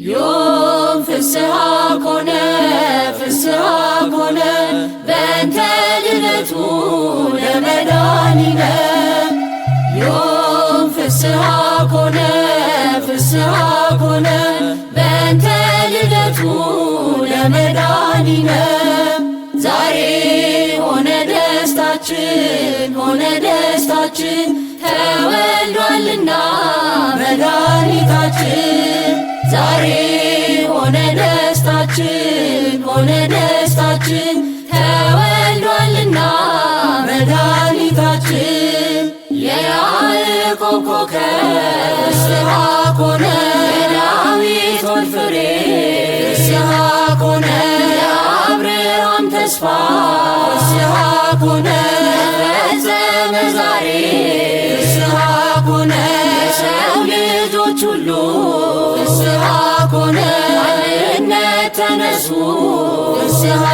ዮም ፍስሐ ኮነ ፍስሐ ኮነ በእንተ ልደቱ ለመድኃኒነ ዮም ፍስሐ ኮነ ፍስሐ ኮነ በእንተ ልደቱ ለመድኃኒነ ዛሬ ሆነ ደስታችን ሆነ ደስታችን ተወልዷልና መድኃኒታችን ዛሬ ሆነ ደስታችን ሆነ ደስታችን ተወልዷልና መድኃኒታችን የያዕቆብ ኮከብ ፍስሐ ኮነ የዳዊት ወልድ ፍሬ ፍስሐ ኮነ የአብርሃም ተስፋ ፍስሐ ኮነ ተፈጸመ ዛሬ ፍስሐ ኮነ የሰው ልጆች ሁሉ ፍስሐ ኮነ አንድነት ተነሱ ፍስሐ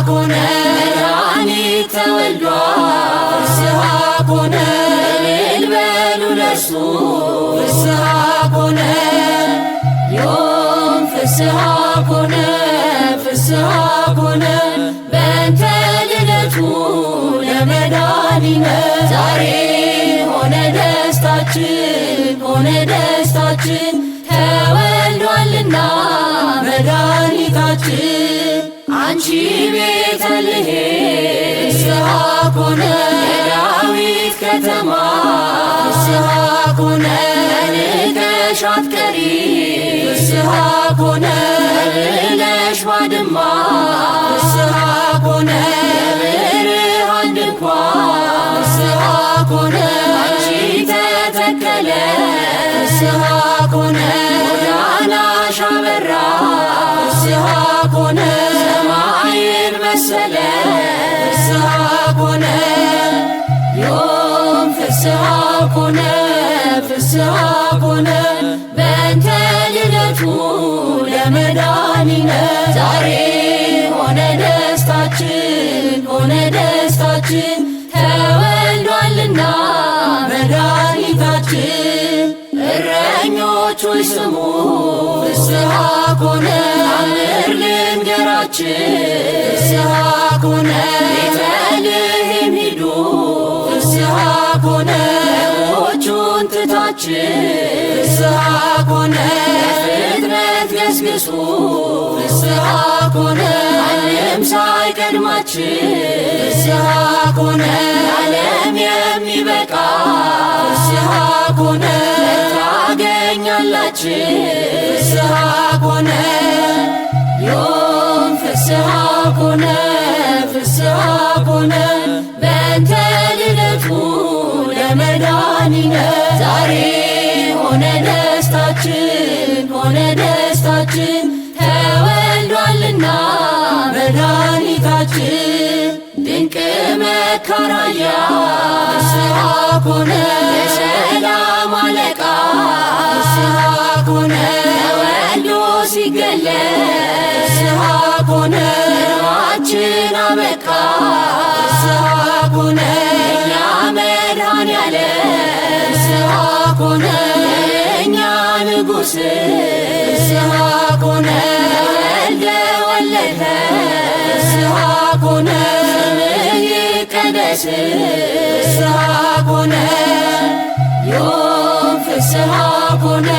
ኮነ መድኃኒት ተወልዷል ፍስሐ ኮነ እልል በሉ ለእርሱ ፍስሐ ኮነ ዮም ፍስሐ ኮነ ፍስሐ ኮነ በእንተ ልደቱ ለመድኃኒነ ዛሬ ሆነ ደስታችን ሆነ ደስታችን ተወልዷልና መድኃኒታችን አንቺ ቤተልሔም ፍስሐ ኮነ የዳዊት ከተማ ፍስሐ ኮነ ተንቀሽ አትቀሪ ፍስሐ ኮነ ተብለሽ ባድማ ፍስሐ ኮነ የብርሃን ድንኳን ፍስሐ ኮነ አንቺ ተተከለ ፍስሐ ኮነ ጎዳናሽ አበራ ፍስሐ ኮነ ሰማይን መሰለ ፍስሐ ኮነ ዮም ፍስሐ ኮነ ፍስሐ ኮነ በእንተ ልደቱ ለመድኃኒነ ዛሬ ሆነ ደስታችን ሆነ ደስታችን ተወልዷልና መድኃኒታችን እረኞች ሆይ ስሙ ፍስሐ ኮነ ታምር ልንገራችን ፍስሐ ኮነ ቤተልሔም ሂዱ ፍስሐ ኮነ በጎቹን ትታችን ፍስሐ ኮነ ለፍጥረት ገስግሱ ፍስሐ ኮነ ማንም ሳይቀድማችን ፍስሐ ኮነ ዓለም የሚበቃ ፍስሐ ኮነ ታገኛላችን ፍስሐ ኮነ ዮም ፍስሐ ኮነ ፍስሐ ኮነ በእንተ ልደቱ ለመድኃኒነ ዛሬ ሆነ ደስታችን ሆነ ደስታችን ተወልዷልና መድኃኒታችን ድንቅ መካራያ ፍስሐ ኮነ የሰላም አለቃ ፍስሐ ኮነ ተወልዶ ሲገለጽ ፍስሐ ኮነ ኑሯችን አበቃ ፍስሐ ኮነ የእኛ መድኃኔዓለም ፍስሐ ኮነ የእኛ ንጉሥ ፍስሐ ኮነ ተወልደ ወለደ ፍስሐ ኮነ ስምህ ይቀደስ ፍስሐ ኮነ ዮም ፍስሐ ኮነ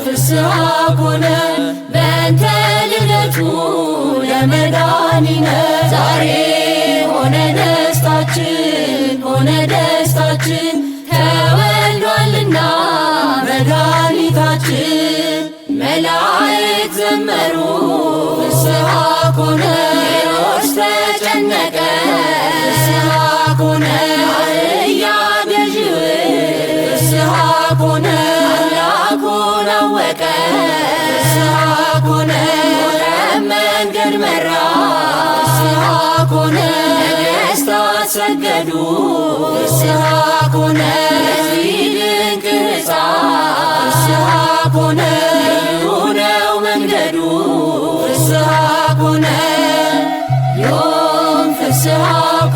ፍስሐ ኮነ በእንተ ልደቱ ለመድኃኒነ ዛሬ ሆነ ደስታችን ሆነ ደስታችን ተወልዷልና መድኃኒታችን መላእክት ዘመሩ ፍስሐ ኮነ ሄሮድስ ተጨነቀ ፍስሐ ኮነ አህያ ገዢው ፍስሐ ኮነ አምላኩን አወቀ ፍስሐ ኮነ ወደ መንገድ መራ ፍስሐ ኮነ ነገሥታት ሰገዱ ፍስሐ ኮነ ለዚህ ድንቅ ሕፃን ፍስሐ ኮነ ልዩ ነው መንገዱ ፍስሐ ኮነ ዮም ፍስሐ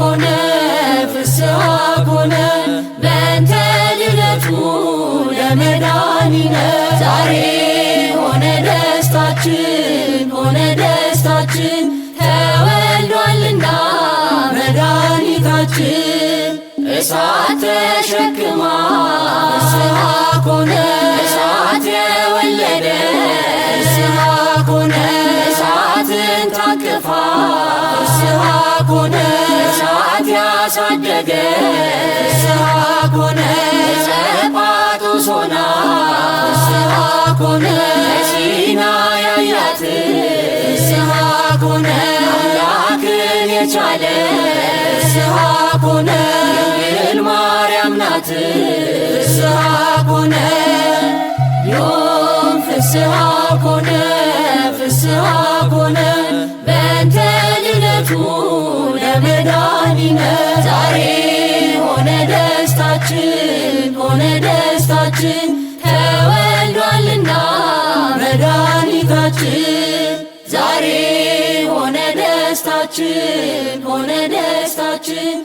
ኮነ ፍስሐ ኮነ በእንተ ልደቱ ለመድኃኒነ ዛሬ ሆነ ደስታ ደስታችን ሆነ ደስታችን ተወልዷልና መድኃኒታችን። እሳት ተሸክማ ፍስሐ ኮነ እሳት የወለደ ፍስሐ ኮነ እሳትን ታቅፋ ፍስሐ ኮነ እሳት ያሳደገ ፍስሐ ኮነ ጸጳጦስ ሆና ፍስሐ ኮነ ሲና ያያት ፍስሐ ኮነ አምላክን የቻለ ፍስሐ ኮነ ድንግል ማርያም ናት ፍስሐ ኮነ ዮም ፍስሐ ኮነ ፍስሐ ኮነ በእንተ ልደቱ ለመድኃኒነ ዛሬ ሆነ ደስታችን ሆነ ደስታችን ተወልዷልና መድኃኒታችን። ዛሬ ሆነ ደስታችን ሆነ ደስታችን